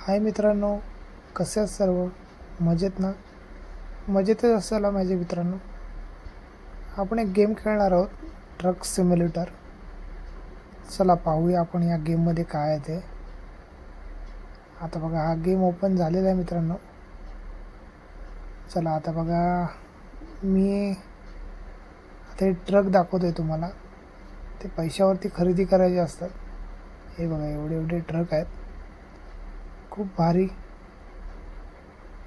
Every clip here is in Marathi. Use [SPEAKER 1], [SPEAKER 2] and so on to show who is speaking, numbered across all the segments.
[SPEAKER 1] हाय मित्रांनो, कसे आहेत सर्व? मजेत ना? मजेतच असायला माझे मित्रांनो. आपण एक गेम खेळणार आहोत, ट्रक सिम्युलेटर. चला पाहूया आपण या गेममध्ये काय आहे ते. आता बघा, हा गेम ओपन झालेला आहे मित्रांनो. चला आता बघा, मी आता हे ट्रक दाखवतोय तुम्हाला. ते पैशावरती खरेदी करायचे असतात. हे बघा, एवढे एवढे ट्रक आहेत. खूप भारी,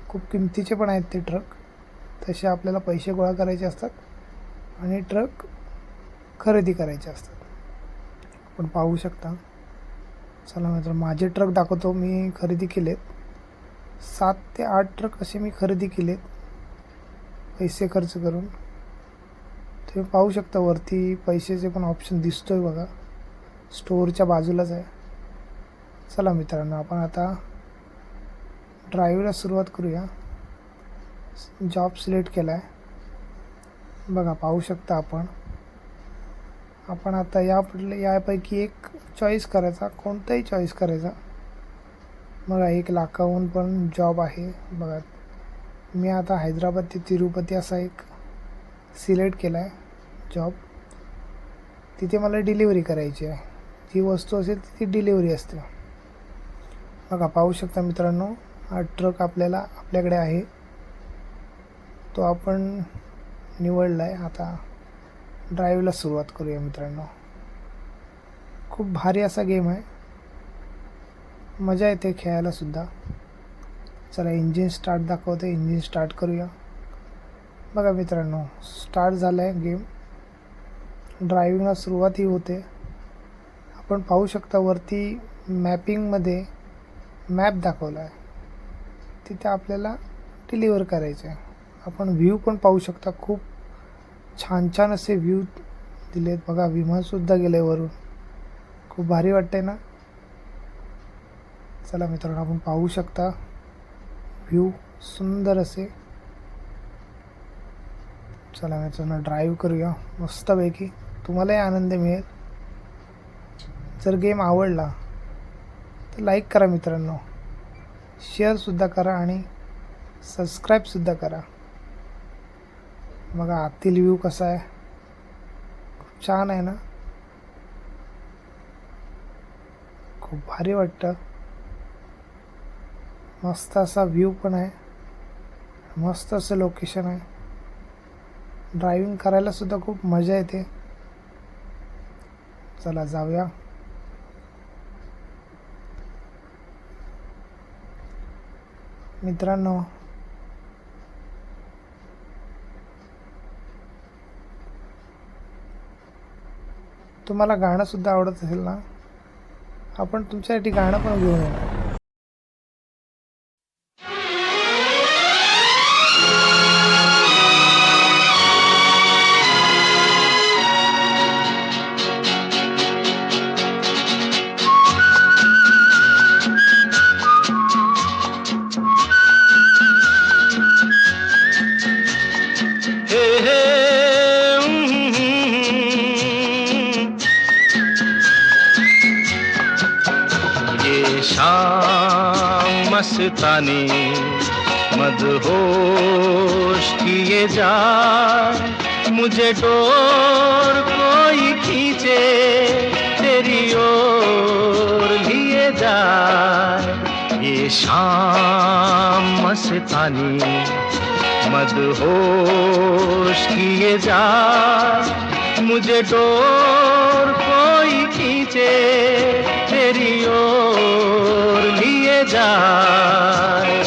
[SPEAKER 1] खूप किमतीचे पण आहेत ते ट्रक. तसे आपल्याला पैसे गोळा करायचे असतात आणि ट्रक खरेदी करायचे असतात. आपण पाहू शकता. चला मित्र, माझे ट्रक दाखवतो. मी खरेदी केलेत 7 ते 8 ट्रक असे मी खरेदी केलेत पैसे खर्च करून. तुम्ही पाहू शकता वरती पैशाचे पण ऑप्शन दिसतोय बघा, स्टोअरच्या बाजूलाच आहे. चला मित्रांनो, आपण आता ड्राईव्हला सुरुवात करूया. जॉब सिलेक्ट केला आहे बघा, पाहू शकता आपण आता यापैकी एक चॉईस करायचा, कोणताही चॉईस करायचा. बघा, 1 लाखाहून पण जॉब आहे बघा. मी आता हैदराबाद ते तिरुपती असा एक सिलेक्ट केला आहे जॉब. तिथे मला डिलिव्हरी करायची आहे. जी वस्तू असेल ती डिलिव्हरी असते बघा. पाहू शकता मित्रांनो, हा ट्रक आपल्याकडे आहे, तो आपण निवडला आहे. आता ड्राईव्हला सुरुवात करूया मित्रांनो. खूप भारी असा गेम आहे, मजा येते खेळायला सुद्धा. चला, इंजिन स्टार्ट दाखवते, इंजिन स्टार्ट करूया. बघा मित्रांनो, स्टार्ट झालं आहे गेम. ड्रायव्हिंगला सुरुवातही होते. आपण पाहू शकता वरती मॅपिंगमध्ये मॅप दाखवला आहे, तिथे आपल्याला डिलिव्हर करायचं आहे. आपण व्ह्यू पण पाहू शकता. खूप छान छान असे व्ह्यू दिलेत बघा. विमानसुद्धा गेले वरून. खूप भारी वाटते ना? चला मित्रांनो, आपण पाहू शकता व्ह्यू सुंदर असे. चला मित्रांनो, ड्राईव्ह करूया मस्तपैकी. तुम्हालाही आनंद मिळेल. जर गेम आवडला तर लाईक करा मित्रांनो, शेअरसुद्धा करा आणि सबस्क्राईबसुद्धा करा. बघा आतील व्ह्यू कसा आहे, खूप छान आहे ना? खूप भारी वाटतं. मस्त असा व्ह्यू पण आहे, मस्त असं लोकेशन आहे. ड्रायव्हिंग करायला सुद्धा खूप मजा येते. चला जाऊया. मित्रांनो, तुम्हाला गाणं सुद्धा आवडत असेल ना? आपण तुमच्यासाठी गाणं पण घेऊन येणार.
[SPEAKER 2] शाम मस्तानी मदहोश किए जाए, मुझे डोर कोई खींचे तेरी ओर लिए जाए. ये शाम मस्तानी मदहोश किए जाए, मुझे डोर कोई खींचे तेरी ओर लिए जाए.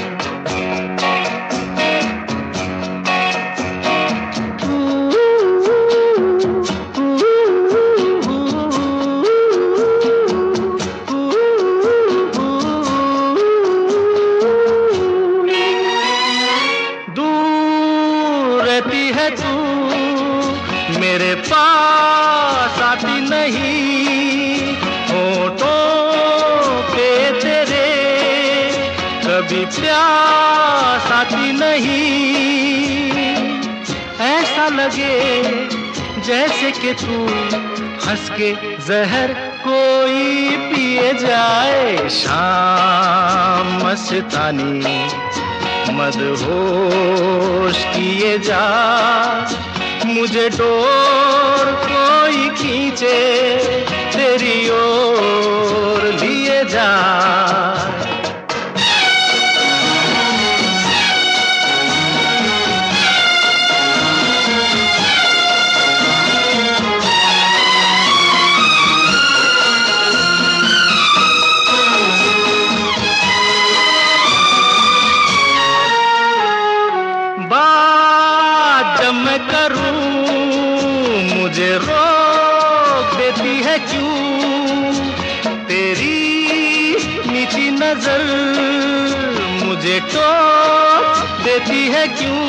[SPEAKER 2] दूर रहती है तू, मेरे पास आती नहीं. होठों पे तेरे कभी प्यास आती नहीं. ऐसा लगे जैसे कि तू हंस के जहर कोई पिए जाए. शाम मस्तानी मदहोश किए जा, मुझे डोर कोई खींचे तेरी ओर लिए जा। बात जब मैं करूं मुझे रोक देती है क्यों, तेरी मीठी नजर मुझे टोक देती है क्यों।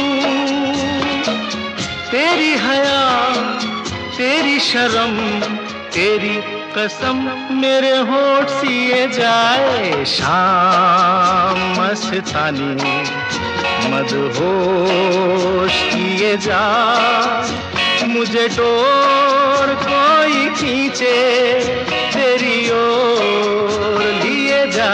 [SPEAKER 2] तेरी हया तेरी शर्म तेरी कसम मेरे होठ सिए जाए, शाम मस्तानी मदहोश किए जा, मुझे डोर कोई खींचे तेरी ओर लिए जा।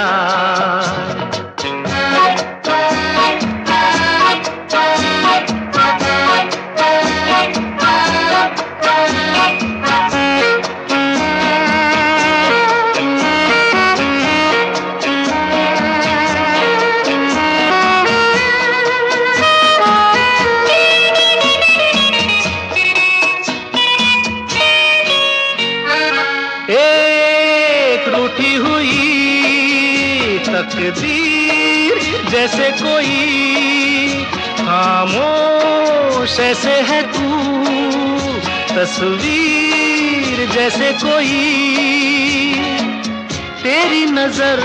[SPEAKER 2] एक रूठी हुई तकदीर जैसे कोई, खामोश ऐसे है तू तस्वीर जैसे कोई। तेरी नजर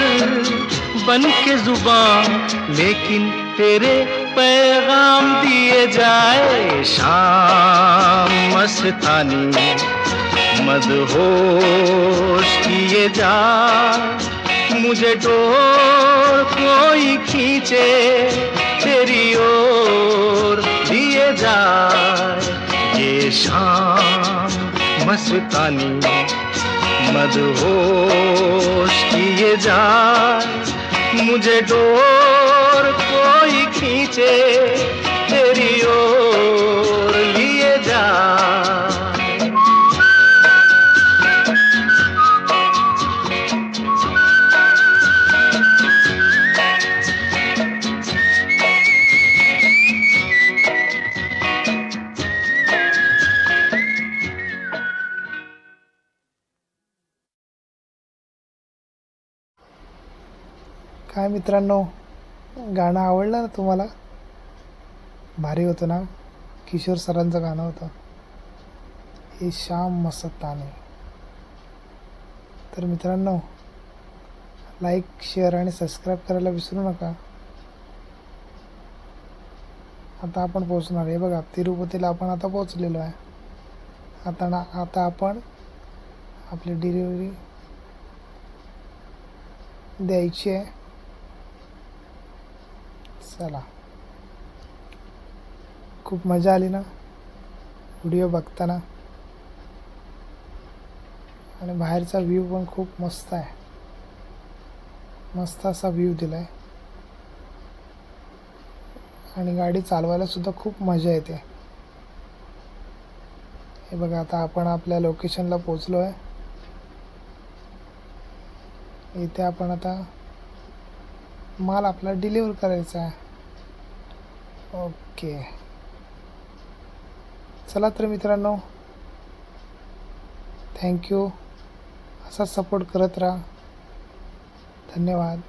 [SPEAKER 2] बन के जुबान लेकिन तेरे पैगाम दिए जाए, शाम मस्तानी मदहोश किए जा, मुझे डोर कोई खींचे तेरी ओर लिए जा। ये शाम मस्तानी मदहोश किए जा, मुझे डोर कोई खींचे तेरी ओर लिए जा।
[SPEAKER 1] काय मित्रांनो, गाणं आवडलं ना तुम्हाला? भारी होतं ना? किशोर सरांचं गाणं होतं हे शाम मस्तानी. तर मित्रांनो, लाईक शेअर आणि सबस्क्राईब करायला विसरू नका. आता आपण पोहोचणार आहे बघा, तिरुपतीला आपण आता पोहोचलेलो आहे. आता आपण आपली डिलिव्हरी द्यायची आहे. चला, खूप मजा आली ना व्हिडिओ बघताना, आणि बाहेरचा व्ह्यू पण खूप मस्त आहे. मस्त असा व्ह्यू दिला आहे, आणि गाडी चालवायला सुद्धा खूप मजा येते. हे बघा, आता आपण आपल्या लोकेशनला पोचलो आहे. इथे आपण आता माल आपला डिलिव्हर करायचा आहे. ओके, चला तर मित्रांनो, थँक्यू. असा सपोर्ट करत राहा. धन्यवाद.